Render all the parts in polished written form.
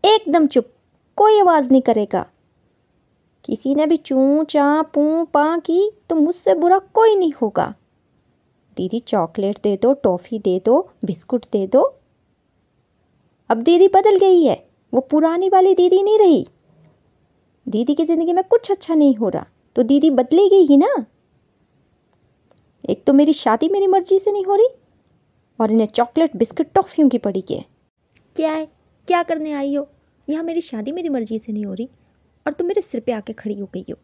एकदम चुप, कोई आवाज़ नहीं करेगा। किसी ने भी चूं चां पूं पां की तो मुझसे बुरा कोई नहीं होगा। दीदी चॉकलेट दे दो, टॉफ़ी दे दो, बिस्कुट दे दो। अब दीदी बदल गई है, वो पुरानी वाली दीदी नहीं रही। दीदी की ज़िंदगी में कुछ अच्छा नहीं हो रहा तो दीदी बदलेगी ही ना। एक तो मेरी शादी मेरी मर्जी से नहीं हो रही और इन्हें चॉकलेट बिस्किट टॉफ़ियों की पड़ी है। क्या है, क्या करने आई हो? यहाँ मेरी शादी मेरी मर्जी से नहीं हो रही और तुम मेरे सिर पे आके खड़ी हो गई हो।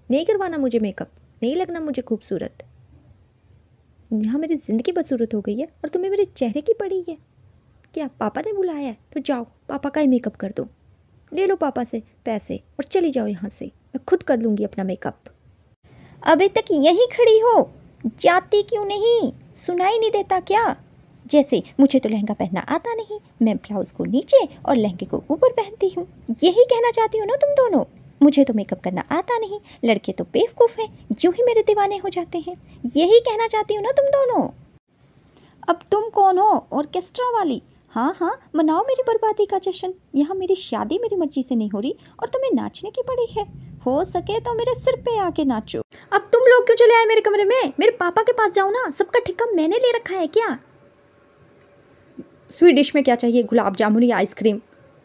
नहीं करवाना मुझे मेकअप, नहीं लगना मुझे खूबसूरत। यहाँ मेरी ज़िंदगी बदसूरत हो गई है और तुम्हें मेरे चेहरे की पड़ी है। क्या पापा ने बुलाया है? तो जाओ पापा का ही मेकअप कर दो। ले लो पापा से पैसे और चली जाओ यहाँ से, मैं खुद कर लूँगी अपना मेकअप। अभी तक यहीं खड़ी हो, जाती क्यों नहीं? सुनाई नहीं देता क्या? जैसे मुझे तो लहंगा पहनना आता नहीं, मैं ब्लाउज़ को नीचे और लहंगे को ऊपर पहनती हूँ। यही कहना चाहती हो ना तुम दोनों? मुझे तो मेकअप करना आता नहीं, लड़के तो बेवकूफ़ हैं, यूँ ही मेरे दीवाने हो जाते हैं। यही कहना चाहती हो ना तुम दोनों? अब तुम कौन हो? ऑर्केस्ट्रा वाली? हाँ हाँ, मनाओ मेरी बर्बादी का जश्न। यहाँ मेरी शादी मेरी मर्जी से नहीं हो रही और तुम्हें नाचने की पड़ी है। हो सके तो मेरे सिर पे आके नाचो। अब तुम लोग क्यों चले आए मेरे कमरे में? मेरे पापा के पास जाओ ना, सबका ठिक्का मैंने ले रखा है क्या? स्वीट डिश में क्या चाहिए? गुलाब जामुन या आइसक्रीम?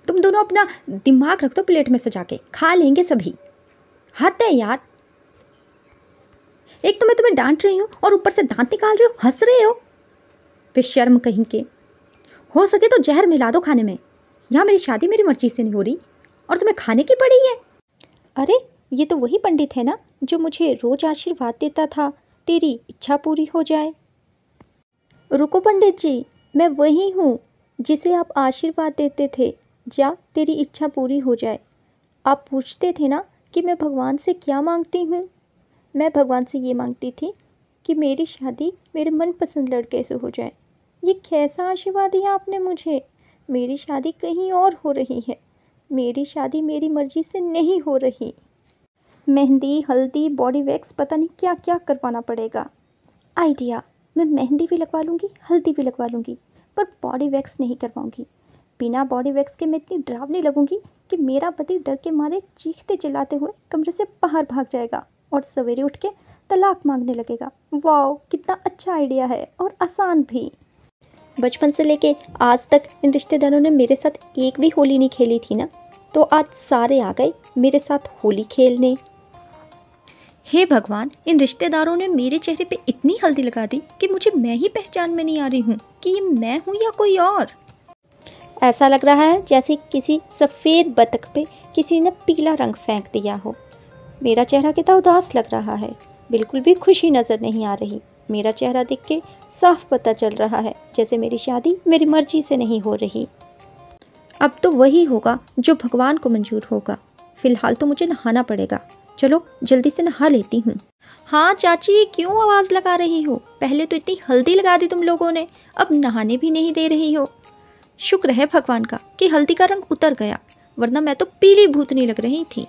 तुम दोनों अपना दिमाग रख दो प्लेट में सजा के, खा लेंगे सभी। हद है यार, एक तो मैं तुम्हें डांट रही हूँ और ऊपर से दांत निकाल रहे हो, हंस रहे हो। बेशर्म कहीं के। हो सके तो जहर मिला दो खाने में। यहाँ मेरी शादी मेरी मर्जी से नहीं हो रही और तुम्हें खाने की पड़ी है। अरे ये तो वही पंडित है ना जो मुझे रोज आशीर्वाद देता था, तेरी इच्छा पूरी हो जाए। रुको पंडित जी, मैं वही हूँ जिसे आप आशीर्वाद देते थे, जा तेरी इच्छा पूरी हो जाए। आप पूछते थे ना कि मैं भगवान से क्या मांगती हूँ। मैं भगवान से ये मांगती थी कि मेरी शादी मेरे मनपसंद लड़के से हो जाए। ये कैसा आशीर्वाद दिया आपने मुझे? मेरी शादी कहीं और हो रही है, मेरी शादी मेरी मर्जी से नहीं हो रही। मेहंदी, हल्दी, बॉडी वैक्स, पता नहीं क्या क्या करवाना पड़ेगा। आइडिया, मैं मेहंदी भी लगवा लूँगी, हल्दी भी लगवा लूँगी, पर बॉडी वैक्स नहीं करवाऊँगी। बिना बॉडी वैक्स के मैं इतनी डरावनी लगूँगी कि मेरा पति डर के मारे चीखते चिल्लाते हुए कमरे से बाहर भाग जाएगा और सवेरे उठ के तलाक मांगने लगेगा। वाह, कितना अच्छा आइडिया है और आसान भी। बचपन से लेके आज तक इन रिश्तेदारों ने मेरे साथ एक भी होली नहीं खेली थी ना, तो आज सारे आ गए मेरे साथ होली खेलने। हे भगवान, इन रिश्तेदारों ने मेरे चेहरे पे इतनी हल्दी लगा दी कि मुझे मैं ही पहचान में नहीं आ रही हूँ कि ये मैं हूँ या कोई और। ऐसा लग रहा है जैसे किसी सफ़ेद बतख पे किसी ने पीला रंग फेंक दिया हो। मेरा चेहरा कितना उदास लग रहा है, बिल्कुल भी खुशी नज़र नहीं आ रही। मेरा चेहरा देख के साफ पता चल रहा है जैसे मेरी शादी मेरी मर्जी से नहीं हो रही। अब तो वही होगा जो भगवान को मंजूर होगा। फिलहाल तो मुझे नहाना पड़ेगा, चलो जल्दी से नहा लेती हूँ। हाँ चाची, क्यों आवाज़ लगा रही हो? पहले तो इतनी हल्दी लगा दी तुम लोगों ने, अब नहाने भी नहीं दे रही हो। शुक्र है भगवान का कि हल्दी का रंग उतर गया, वरना मैं तो पीली भूतनी लग रही थी।